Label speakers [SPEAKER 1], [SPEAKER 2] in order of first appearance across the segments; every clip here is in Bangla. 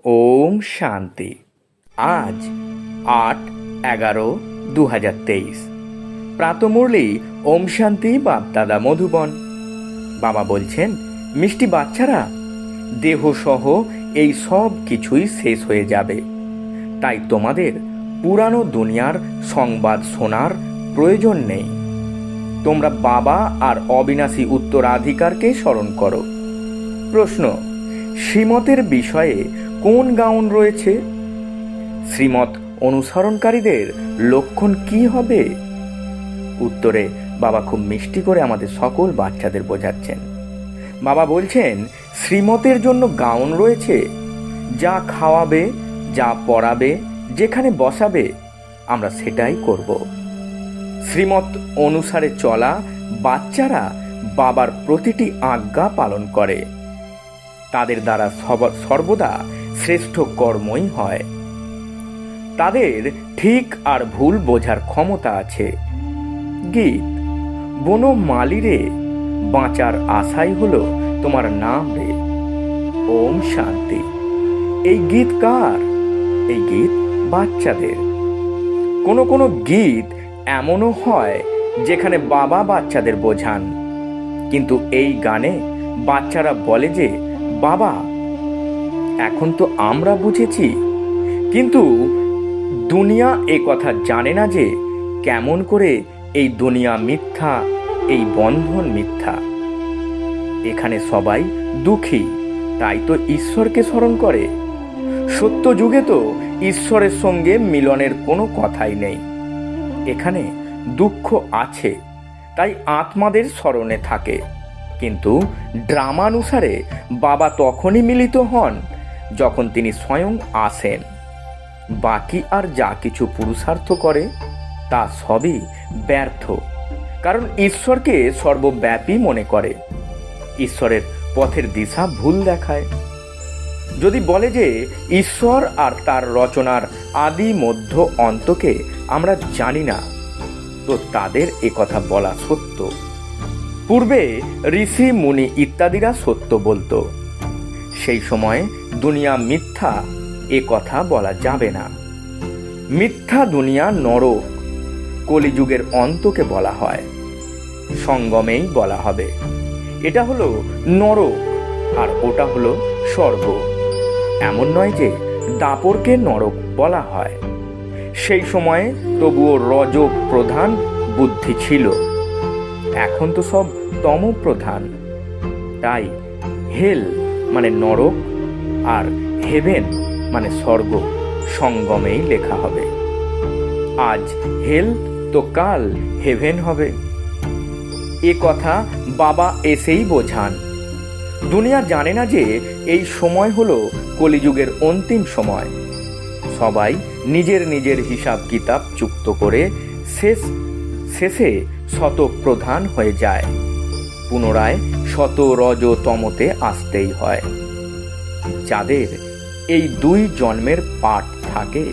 [SPEAKER 1] ওম শান্তি। আজ 8/11/2023 প্রাতমুরলি ওম শান্তি বাপদাদা মধুবন। বাবা বলছেন, মিষ্টি বাচ্চারা, দেহসহ এই সব কিছুই শেষ হয়ে যাবে, তাই তোমাদের পুরানো দুনিয়ার সংবাদ শোনার প্রয়োজন নেই। তোমরা বাবা আর অবিনাশী উত্তরাধিকারকে স্মরণ করো। প্রশ্ন: শ্রীমতের বিষয়ে কোন গাউন রয়েছে? শ্রীমত অনুসরণকারীদের লক্ষণ কি হবে? উত্তরে বাবা খুব মিষ্টি করে আমাদের সকল বাচ্চাদের বোঝাচ্ছেন। বাবা বলছেন, শ্রীমতের জন্য গাউন রয়েছে, যা খাওয়াবে, যা পড়াবে, যেখানে বসাবে, আমরা সেটাই করব। শ্রীমত অনুসারে চলা বাচ্চারা বাবার প্রতিটি আজ্ঞা পালন করে। তাদের দ্বারা সর্বদা শ্রেষ্ঠ কর্মই হয়। তাদের ঠিক আর ভুল বোঝার ক্ষমতা আছে। গীত: বনো মালিরে, বাঁচার আশাই হলো তোমার নাম রে। ওম শান্তি। এই গীত কার? এই গীত বাচ্চাদের। কোনো কোনো গীত এমনও হয় যেখানে বাবা বাচ্চাদের বোঝান, কিন্তু এই গানে বাচ্চারা বলে যে, বাবা, এখন তো আমরা বুঝেছি, কিন্তু দুনিয়া এ কথা জানে না যে কেমন করে এই দুনিয়া মিথ্যা, এই বন্ধন মিথ্যা। এখানে সবাই দুঃখী, তাই তো ঈশ্বরকে স্মরণ করে। সত্য যুগে তো ঈশ্বরের সঙ্গে মিলনের কোনো কথাই নেই। এখানে দুঃখ আছে, তাই আত্মাদের স্মরণে থাকে। কিন্তু ড্রামানুসারে বাবা তখনই মিলিত হন যখন তিনি স্বয়ং আসেন। বাকি আর যা কিছু পুরুষার্থ করে তা সবই ব্যর্থ, কারণ ঈশ্বরকে সর্বব্যাপী মনে করে। ঈশ্বরের পথের দিশা ভুল দেখায়। যদি বলে যে ঈশ্বর আর তার রচনার আদি মধ্য অন্তকে আমরা জানি না, তো তাদের এ কথা বলা সত্য। পূর্বে ঋষি মুনি ইত্যাদিরা সত্য বলতো, সেই সময় দুনিয়া মিথ্যা, এ কথা বলা যাবে না। মিথ্যা দুনিয়া নরক, কলিযুগের অন্তকে বলা হয়, সঙ্গমেই বলা হবে। এটা হলো নরক আর ওটা হলো স্বর্গ। এমন নয় যে দাপরকে নরক বলা হয়। সেই সময়ে তবুও রজ প্রধান বুদ্ধি ছিল, এখন তো সব তম প্রধান। তাই হেল মানে নরক আর হেভেন মানে স্বর্গ সঙ্গমেই লেখা হবে। আজ হেল তো কাল হেভেন হবে, এ কথা বাবা এসেই বোঝান। দুনিয়া জানে না যে এই সময় হলো কলিযুগের অন্তিম সময়। সবাই নিজের নিজের হিসাব কিতাব চুক্ত করে শেষে শতপ্রধান হয়ে যায়। পুনরায় শত রজ তমতে আসতেই হয়। যাদের এই দুই জন্মের পাঠ থাকে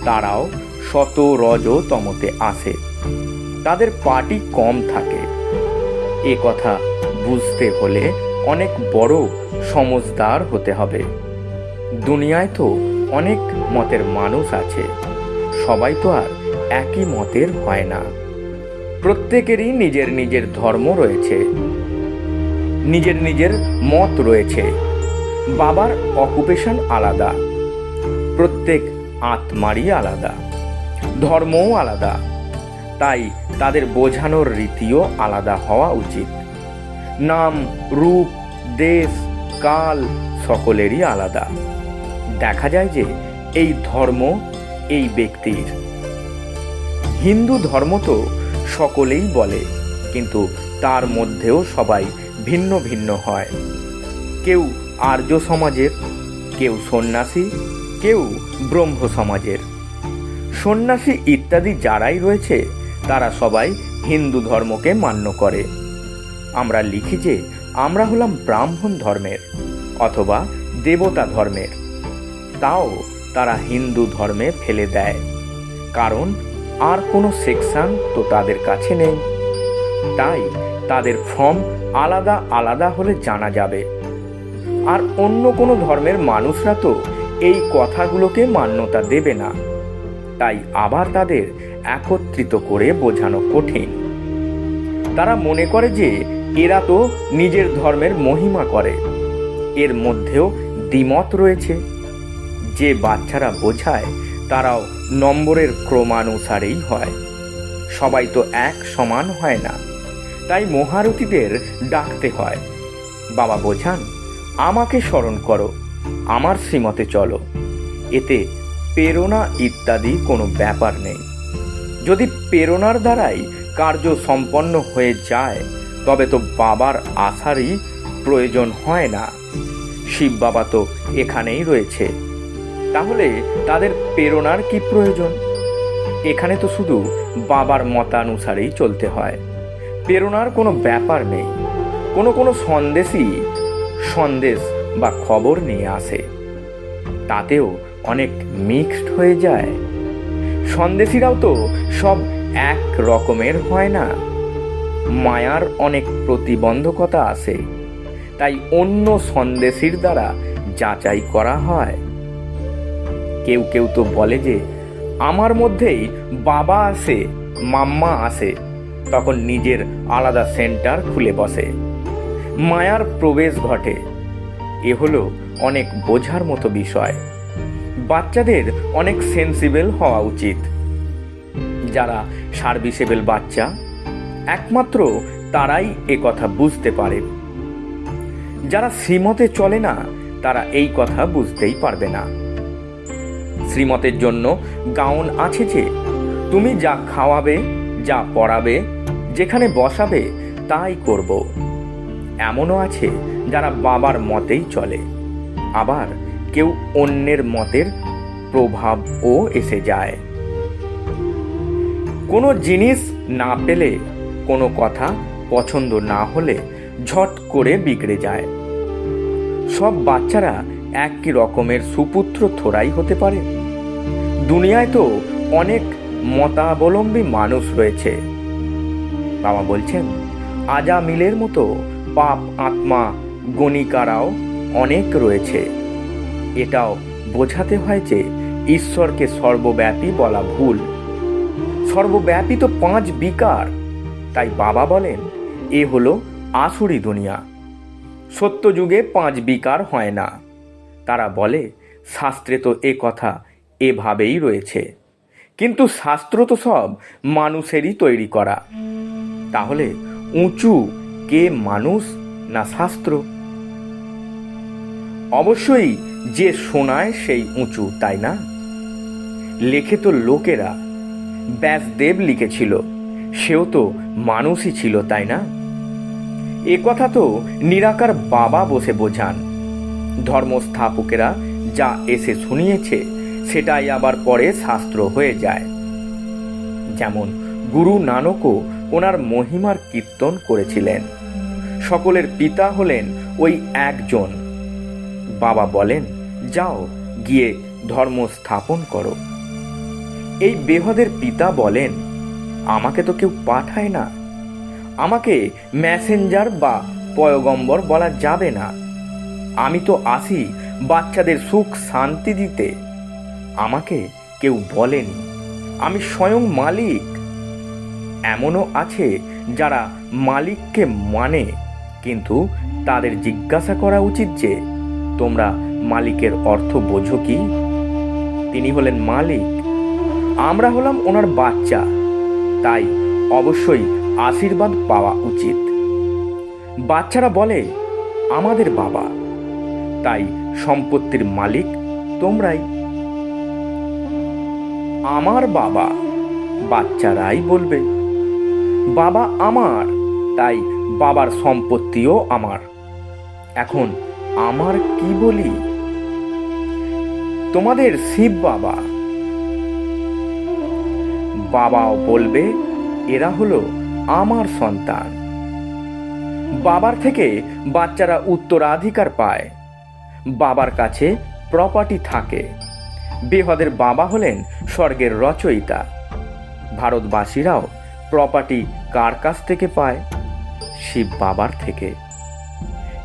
[SPEAKER 1] তারাও শত রজ তমতে আসে, তাদের পাঠই কম থাকে। এ কথা বুঝতে হলে অনেক বড় সমজদার হতে হবে। দুনিয়ায় তো অনেক মতের মানুষ আছে, সবাই তো আর একই মতের হয় না। প্রত্যেকেরই নিজের নিজের ধর্ম রয়েছে, নিজের নিজের মত রয়েছে। বাবার অকুপেশন আলাদা, প্রত্যেক আত্মারই আলাদা, ধর্মও আলাদা। তাই তাদের বোঝানোর রীতিও আলাদা হওয়া উচিত। নাম, রূপ, দেশ, কাল সকলেরই আলাদা। দেখা যায় যে এই ধর্ম এই ব্যক্তির। হিন্দু ধর্ম তো সকলেই বলে, কিন্তু তার মধ্যেও সবাই ভিন্ন ভিন্ন হয়। কেউ আর্য সমাজের, কেউ সন্ন্যাসী, কেউ ব্রহ্ম সমাজের। সন্ন্যাসী ইত্যাদি যারাই রয়েছে তারা সবাই হিন্দু ধর্মকে মান্য করে। আমরা লিখি যে আমরা হলাম ব্রাহ্মণ ধর্মের অথবা দেবতা ধর্মের, তাও তারা হিন্দু ধর্মে ফেলে দেয়, কারণ আর কোনো সেকশন তো তাদের কাছে নেই। তাই তাদের ফর্ম আলাদা আলাদা হলে জানা যাবে। আর অন্য কোনো ধর্মের মানুষরা তো এই কথাগুলোকে মান্যতা দেবে না, তাই আবার তাদের একত্রিত করে বোঝানো কঠিন। তারা মনে করে যে এরা তো নিজের ধর্মের মহিমা করে। এর মধ্যেও দ্বিমত রয়েছে। যে বাচ্চারা বোঝায় তারাও নম্বরের ক্রমানুসারেই হয়। সবাই তো এক সমান হয় না, তাই মহারথীদের ডাকতে হয়। বাবা বোঝান, আমাকে স্মরণ করো, আমার শ্রীমতে চলো। এতে প্রেরণা ইত্যাদি কোনো ব্যাপার নেই। যদি প্রেরণার দ্বারাই কার্য সম্পন্ন হয়ে যায় তবে তো বাবার আসারই প্রয়োজন হয় না। শিব বাবা তো এখানেই রয়েছে, তাহলে তাদের প্রেরণার কি প্রয়োজন? এখানে তো শুধু বাবার মতানুসারেই চলতে হয়। প্রেরণার কোনো ব্যাপার নেই। কোনো সন্দেশ বা খবর নিয়ে আসে, তাতেও অনেক মিক্সড হয়ে যায়। সন্দেশীরাও তো সব এক রকমের হয় না। মায়ার অনেক প্রতিবন্ধকতা আছে, তাই অন্য সন্দেশীর দ্বারা যাচাই করা হয়। কেউ কেউ তো বলে যে আমার মধ্যেই বাবা আসে, মাম্মা আসে, তখন নিজের আলাদা সেন্টার খুলে বসে, মায়ার প্রবেশ ঘটে। এ হলো অনেক বোঝার মতো বিষয়। বাচ্চাদের অনেক সেন্সিবল হওয়া উচিত। যারা সার্ভিসেবল বাচ্চা, একমাত্র তারাই এ কথা বুঝতে পারে। যারা শ্রীমতে চলে না তারা এই কথা বুঝতেই পারবে না। শ্রীমতের জন্য গাউন আছে যে তুমি যা খাওয়াবে, যা পড়াবে, যেখানে বসাবে তাই করব। এমনও আছে যারা বাবার মতেই চলে, আবার কেউ অন্যের মতের প্রভাবও এসে যায়। কোনো জিনিস না পেলে, কোনো কথা পছন্দ না হলে ঝট করে বিগড়ে যায়। সব বাচ্চারা একই রকমের সুপুত্র থোড়াই হতে পারে। দুনিয়ায় তো অনেক মতাবলম্বী মানুষ রয়েছে। বাবা বলছেন, আজামিলের মতো পাপ আত্মা গণিকারাও অনেক রয়েছে। এটাও বোঝাতে হয় যে ঈশ্বরকে সর্বব্যাপী বলা ভুল। সর্বব্যাপী তো 5 বিকার। তাই বাবা বলেন এ হলো আসুরি দুনিয়া। সত্য যুগে 5 বিকার হয় না। তারা বলে শাস্ত্রে তো এ কথা এভাবেই রয়েছে, কিন্তু শাস্ত্র তো সব মানুষেরই তৈরি করা। তাহলে উঁচু কে, মানুষ না শাস্ত্র? অবশ্যই যে শোনায় সেই উঁচু, তাই না? লেখে তো লোকেরা। ব্যাসদেব লিখেছিল, সেও তো মানুষই ছিল, তাই না? এ কথা তো নিরাকার বাবা বসে বোঝান। ধর্মস্থাপকেরা যা এসে শুনিয়েছে সেটাই আবার পরে শাস্ত্র হয়ে যায়। যেমন গুরু নানকও ওনার মহিমার কীর্তন করেছিলেন। সকলের পিতা হলেন ওই একজন। বাবা বলেন, যাও গিয়ে ধর্ম স্থাপন করো। এই বেহদের পিতা বলেন, আমাকে তো কেউ পাঠায় না, আমাকে মেসেঞ্জার বা পয়গম্বর বলা যাবে না। আমি তো আসি বাচ্চাদের সুখ শান্তি দিতে। আমাকে কেউ বলেনি, আমি স্বয়ং মালিক। এমনও আছে যারা মালিককে মানে, কিন্তু তাদের জিজ্ঞাসা করা উচিত যে তোমরা মালিকের অর্থ বোঝো কি? তিনি হলেন মালিক, আমরা হলাম ওনার বাচ্চা, তাই অবশ্যই আশীর্বাদ পাওয়া উচিত। বাচ্চারা বলে আমাদের বাবা, তাই সম্পত্তির মালিক তোমরাই। আমার বাবা, বাচ্চারাই বলবে বাবা আমার, তাই বাবার সম্পত্তিও আমার। এখন আমার কি বলি? তোমাদের শিব বাবা। বাবাও বলবে এরা হলো আমার সন্তান। বাবার থেকে বাচ্চারা উত্তরাধিকার পায়। বাবার কাছে প্রপার্টি থাকে। বেহদের বাবা হলেন স্বর্গের রচয়িতা। ভারতবাসীরাও প্রপার্টি কার কাছ থেকে পায়? শিব বাবার থেকে।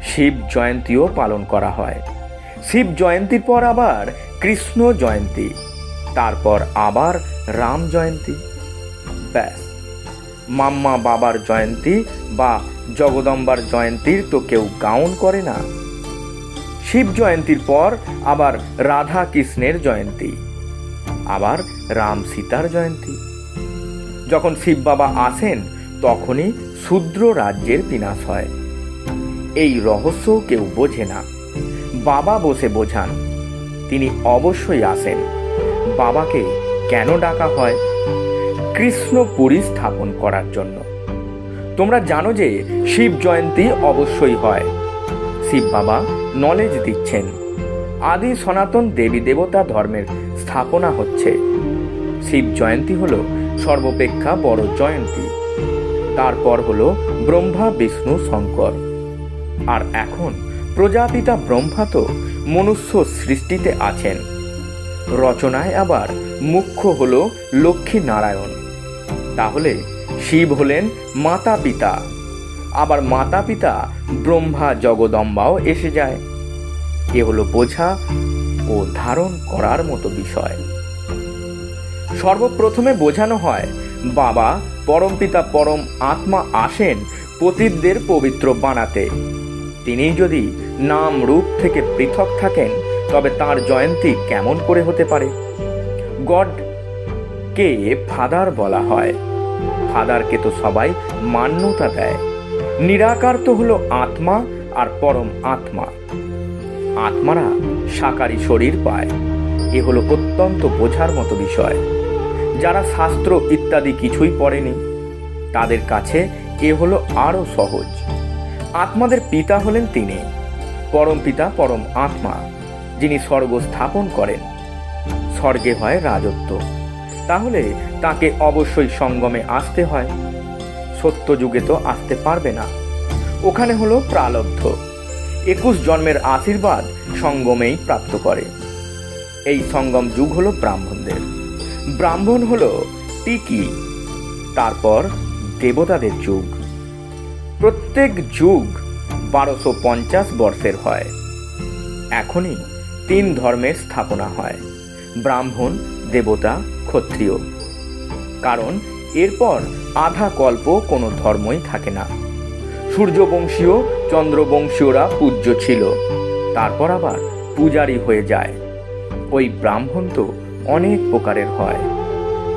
[SPEAKER 1] শিব জয়ন্তীও পালন করা হয়। শিব জয়ন্তীর পর আবার কৃষ্ণ জয়ন্তী, তারপর আবার রাম জয়ন্তী। ব্যাস, মাম্মা বাবার জয়ন্তী বা জগদম্বার জয়ন্তীর তো কেউ গাউন করে না। শিব জয়ন্তীর পর আবার রাধা কৃষ্ণের জয়ন্তী, আবার রাম সীতার জয়ন্তী। যখন শিব বাবা আসেন তখনই শূদ্র রাজ্যের বিনাশ হয়। এই রহস্য কেউ বোঝে না, বাবা বসে বোঝান। তিনি অবশ্যই আসেন। বাবাকে কেন ডাকা হয়? কৃষ্ণপুরী স্থাপন করার জন্য। তোমরা জানো যে শিব জয়ন্তী অবশ্যই হয়। শিব বাবা নলেজ দিচ্ছেন, আদি সনাতন দেবী দেবতা ধর্মের স্থাপনা হচ্ছে। শিব জয়ন্তী হলো সর্বাপেক্ষা বড় জয়ন্তী। তারপর হলো ব্রহ্মা বিষ্ণু শঙ্কর। আর এখন প্রজাপিতা ব্রহ্মা তো মনুষ্য সৃষ্টিতে আছেন। রচনায় আবার মুখ্য হলো লক্ষ্মী নারায়ণ। তাহলে শিব হলেন মাতা পিতা, আবার মাতা পিতা ব্রহ্মা জগদম্বাও এসে যায়। এ হলো বোঝা ও ধারণ করার মতো বিষয়। সর্বপ্রথমে বোঝানো হয় বাবা পরমপিতা পরম আত্মা আসেন পতিতদের পবিত্র বানাতে। তিনি যদি নাম রূপ থেকে পৃথক থাকেন তবে তার জয়ন্তী কেমন করে হতে পারে? গডকে ফাদার বলা হয়। ফাদারকে তো সবাই মান্যতা দেয়। নিরাকার তো হলো আত্মা আর পরম আত্মা। আত্মারা সাকারী শরীর পায়। এ হলো অত্যন্ত বোঝার মতো বিষয়। যারা শাস্ত্র ইত্যাদি কিছুই পড়েনি তাদের কাছে এ হলো আরো সহজ। আত্মাদের পিতা হলেন তিনি, পরম পিতা পরম আত্মা, যিনি স্বর্গ স্থাপন করেন। স্বর্গে হয় রাজত্ব, তাহলে তাকে অবশ্যই সঙ্গমে আসতে হয়। সত্য যুগে তো আসতে পারবে না, ওখানে হলো প্রালব্ধ। 21 জন্মের আশীর্বাদ সঙ্গমেই প্রাপ্ত করে। এই সঙ্গম যুগ হলো ব্রাহ্মণদের। ব্রাহ্মণ হলো টিকি, তারপর দেবতাদের যুগ। প্রত্যেক যুগ 1250 বর্ষের হয়। এখনই 3 ধর্মের স্থাপনা হয়, ব্রাহ্মণ, দেবতা, ক্ষত্রিয়। কারণ এরপর আধা কল্প কোনো ধর্মই থাকে না। সূর্যবংশীয় চন্দ্রবংশীয়রা পূজ্য ছিল, তারপর আবার পূজারী হয়ে যায়। ওই ব্রাহ্মণ তো অনেক প্রকারের হয়।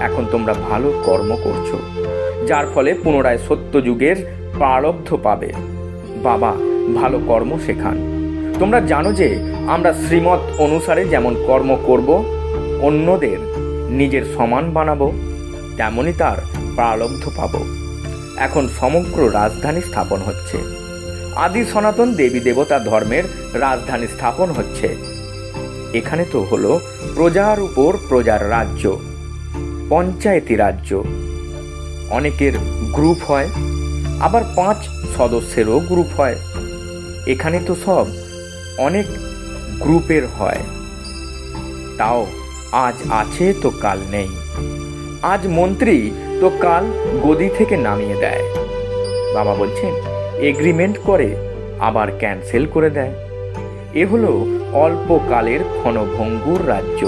[SPEAKER 1] এখন তোমরা ভালো কর্ম করছো, যার ফলে পুনরায় সত্যযুগের প্রারব্ধ পাবে। বাবা ভালো কর্ম শেখান। তোমরা জানো যে আমরা শ্রীমত অনুসারে যেমন কর্ম করব, অন্যদের নিজের সমান বানাবো, তেমনই তার প্রারব্ধ পাব। এখন সমগ্র রাজধানী স্থাপন হচ্ছে। আদি সনাতন দেবী দেবতা ধর্মের রাজধানী স্থাপন হচ্ছে। এখানে তো হলো প্রজার উপর প্রজার রাজ্য, পঞ্চায়েতি রাজ্য। অনেকের গ্রুপ হয়, আবার 5 সদস্যেরও গ্রুপ হয়। এখানে তো সব অনেক গ্রুপের হয়। তাও আজ আছে তো কাল নেই। আজ মন্ত্রী তো কাল গদি থেকে নামিয়ে দেয়। বাবা বলছেন এগ্রিমেন্ট করে আবার ক্যান্সেল করে দেয়। এ হলো অল্পকালের ক্ষণভঙ্গুর রাজ্য।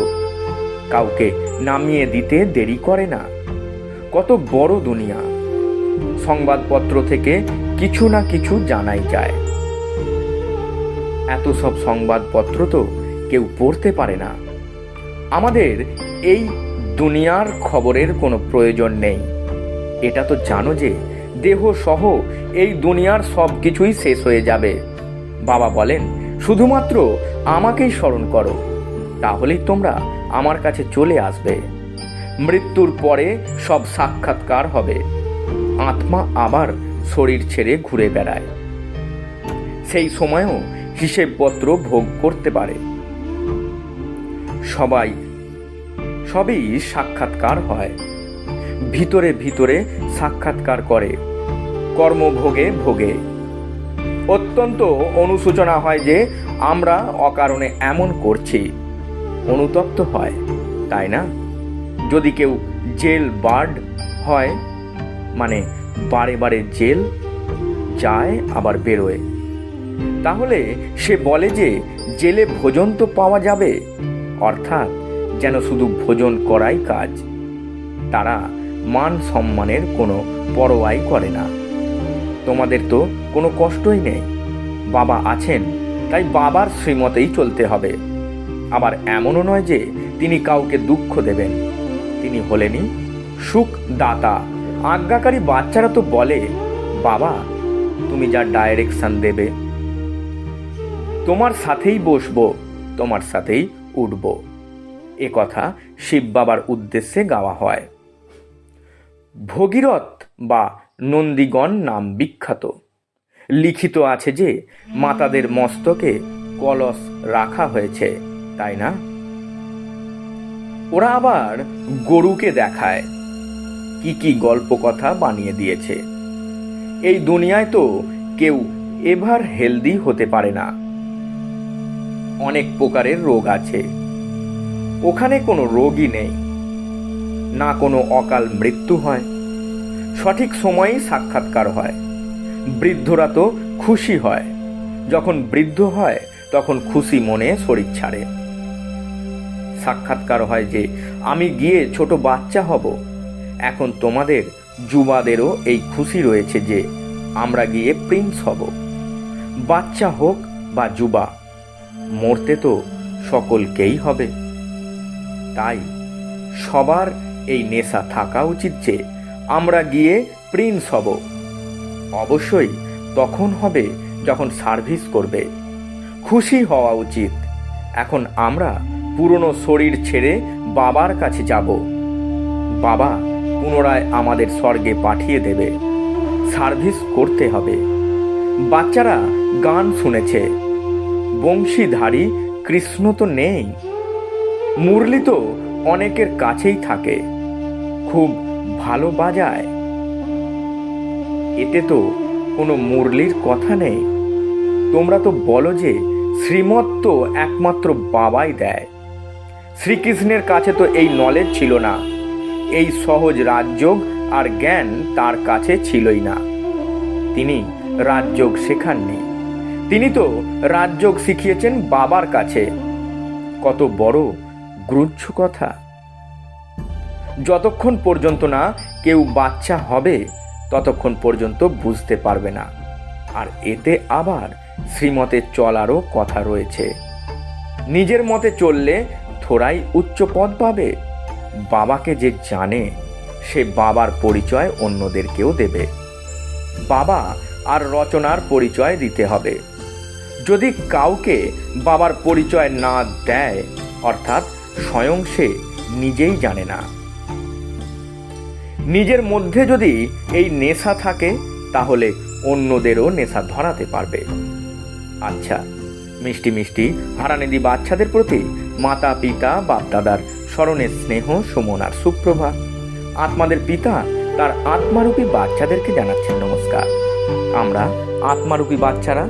[SPEAKER 1] কাউকে নামিয়ে দিতে দেরি করে না। কত বড় দুনিয়া! সংবাদপত্র থেকে কিছু না কিছু জানাই যায়। এত সব সংবাদপত্র তো কেউ পড়তে পারে না। আমাদের এই দুনিয়ার খবরের কোনো প্রয়োজন নেই। এটা তো জানো যে দেহ সহ এই দুনিয়ার সব কিছুই শেষ হয়ে যাবে। বাবা বলেন শুধুমাত্র আমাকেই স্মরণ করো, তাহলেই তোমরা আমার কাছে চলে আসবে। মৃত্যুর পরে সব সাক্ষাৎকার হবে। আত্মা আবার শরীর ছেড়ে ঘুরে বেড়ায়। সেই সময়েও হিসেবপত্র ভোগ করতে পারে। সবই সাক্ষাৎকার হয়। ভিতরে ভিতরে সাক্ষাৎকার করে, কর্মভোগে ভোগে। অত্যন্ত অনুশোচনা হয় যে আমরা অকারণে এমন করছি। অনুতপ্ত হয়, তাই না? যদি কেউ জেল বার্ড হয়, মানে বারে বারে জেল যায় আবার বেরোয়, তাহলে সে বলে যে জেলে ভোজন তো পাওয়া যাবে, অর্থাৎ যেন শুধু ভোজন করাই কাজ। তারা মান সম্মানের কোনো পরোয়াই করে না। তোমাদের তো কোনো কষ্টই নেই, বাবা আছেন, তাই বাবার শ্রীমতেই চলতে হবে। আবার এমনও নয় যে তিনি কাউকে দুঃখ দেবেন, তিনি হলেনই সুখ দাতা। আজ্ঞাকারী বাচ্চারা তো বলে, বাবা তুমি যা ডাইরেকশন দেবে, তোমার সাথেই বসবো, তোমার সাথেই উঠব। এ কথা শিব বাবার উদ্দেশ্যে গাওয়া হয়। ভগীরথ বা নন্দীগণ নাম বিখ্যাত। লিখিত আছে যে মাতাদের মস্তকে কলস রাখা হয়েছে, তাই না? ওরা আবার গরুকে দেখায়, কি কি গল্প কথা বানিয়ে দিয়েছে। এই দুনিয়ায় তো কেউ এভার হেলদি হতে পারে না, অনেক প্রকারের রোগ আছে। ওখানে কোনো রোগই নেই, না কোনো অকাল মৃত্যু হয়, সঠিক সময়েই সাক্ষাৎকার হয়। বৃদ্ধরা তো খুশি হয়, যখন বৃদ্ধ হয় তখন খুশি মনে শরীর ছাড়ে। সাক্ষাৎকার হয় যে আমি গিয়ে ছোট বাচ্চা হব। এখন তোমাদের যুবাদেরও এই খুশি রয়েছে যে আমরা গিয়ে প্রিন্স হব। বাচ্চা হোক বা যুবা, মরতে তো সকলকেই হবে। তাই সবার এই নেশা থাকা উচিত যে আমরা গিয়ে প্রিন্স হব। অবশ্যই তখন হবে যখন সার্ভিস করবে, খুশি হওয়া উচিত। এখন আমরা পুরনো শরীর ছেড়ে বাবার কাছে যাব। বাবা পুনরায় আমাদের স্বর্গে পাঠিয়ে দেবে, সার্ভিস করতে হবে। বাচ্চারা গান শুনেছে, বংশীধারী কৃষ্ণ তো নেই, মুরলি তো অনেকের কাছেই থাকে, খুব ভালো বাজায়। এতে তো কোনো মুরলির কথা নেই। তোমরা তো বলো যে শ্রীমত তো একমাত্র বাবাই দেয়। শ্রীকৃষ্ণের কাছে তো এই নলেজ ছিল না, এই সহজ রাজযোগ আর জ্ঞান তার কাছে ছিলই না। তিনি রাজযোগ শেখাননি, তিনি তো রাজযোগ শিখিয়েছেন বাবার কাছে। কত বড় গ্রুচ্ছ কথা! যতক্ষণ পর্যন্ত না কেউ বাচ্চা হবে ততক্ষণ পর্যন্ত বুঝতে পারবে না। আর এতে আবার শ্রীমতে চলারও কথা রয়েছে। নিজের মতে চললে থোড়াই উচ্চ পদ পাবে। বাবাকে যে জানে সে বাবার পরিচয় অন্যদেরকেও দেবে। বাবা আর রচনার পরিচয় দিতে হবে। যদি কাউকে বাবার পরিচয় না দেয়, অর্থাৎ স্বয়ং সে নিজেই জানে না। নিজের মধ্যে যদি এই নেশা থাকে তাহলে অন্যদেরও নেশা ধরাতে পারবে। আচ্ছা, মিষ্টি মিষ্টি হারানিধি বাচ্চাদের প্রতি মাতা পিতা বাপদাদার স্মরণের স্নেহ সুমন আর সুপ্রভাত। আত্মাদের পিতা তার আত্মারূপী বাচ্চাদেরকে জানাচ্ছেন নমস্কার। আমরা আত্মারূপী বাচ্চারা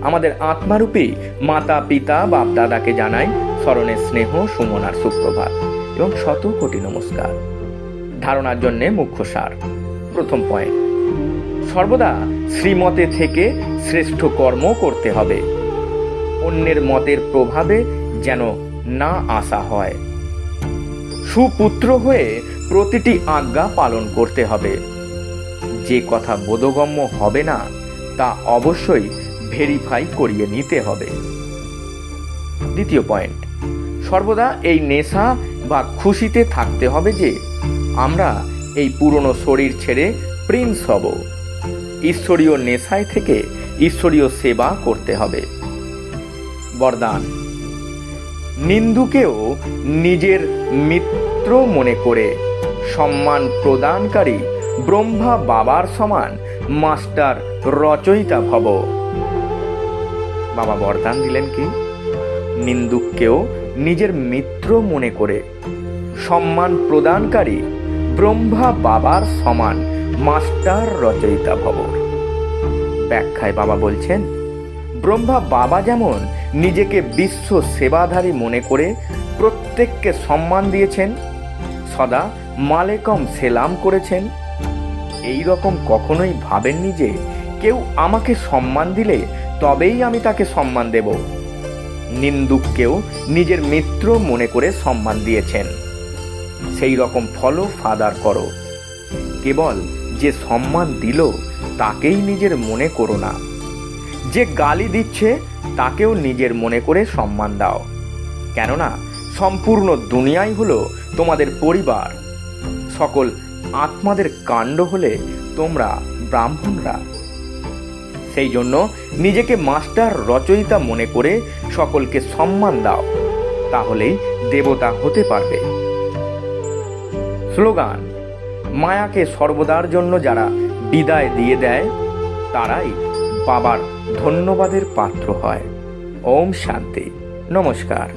[SPEAKER 1] আমাদের আত্মারূপী মাতা পিতা বাপদাদাকে জানাই স্মরণের স্নেহ সুমন আর সুপ্রভাত এবং শত কোটি নমস্কার। ধারণার জন্য মুখ্য সার। প্রথম পয়েন্ট, সর্বদা শ্রীমতে থেকে শ্রেষ্ঠ কর্ম করতে হবে। অন্যের মতের প্রভাবে যেন না আসা হয়। সুপুত্র হয়ে প্রতিটি আজ্ঞা পালন করতে হবে। যে কথা বোধগম্য হবে না তা অবশ্যই ভেরিফাই করিয়ে নিতে হবে। দ্বিতীয় পয়েন্ট, সর্বদা এই নেশা বা খুশিতে থাকতে হবে যে আমরা এই পুরনো শরীর ছেড়ে প্রিন্স হব। ঈশ্বরীয় নেশায় থেকে ঈশ্বরীয় সেবা করতে হবে। বরদান, নিন্দুকেও নিজের মিত্র মনে করে সম্মান প্রদানকারী ব্রহ্মা বাবার সমান মাস্টার রচয়িতা ভব। বাবা বরদান দিলেন কি? নিন্দুককেও নিজের মিত্র মনে করে সম্মান প্রদানকারী ব্রহ্মা বাবার সমান মাস্টার রচয়িতা ভব। ব্যাখ্যায় বাবা বলছেন, ব্রহ্মা বাবা যেমন নিজেকে বিশ্ব সেবাধারী মনে করে প্রত্যেককে সম্মান দিয়েছেন, সদা মালেকম সেলাম করেছেন, এই রকম কখনোই ভাবেননি যে কেউ আমাকে সম্মান দিলে তবেই আমি তাকে সম্মান দেব। নিন্দুককেও নিজের মিত্র মনে করে সম্মান দিয়েছেন। সেই রকম ফলো ফাদার করো। কেবল যে সম্মান দিল তাকেই নিজের মনে করো না, যে গালি দিচ্ছে তাকেও নিজের মনে করে সম্মান দাও। কেননা সম্পূর্ণ দুনিয়াই হলো তোমাদের পরিবার। সকল আত্মাদের কাণ্ড হলে তোমরা ব্রাহ্মণরা। সেই জন্য নিজেকে মাস্টার রচয়িতা মনে করে সকলকে সম্মান দাও, তাহলেই দেবতা হতে পারবে। স্লোগান: মায়াকে সর্বদার জন্য যারা বিদায় দিয়ে দেয় তারাই বাবার ধন্যবাদের পাত্র হয়। ওম শান্তি। নমস্কার।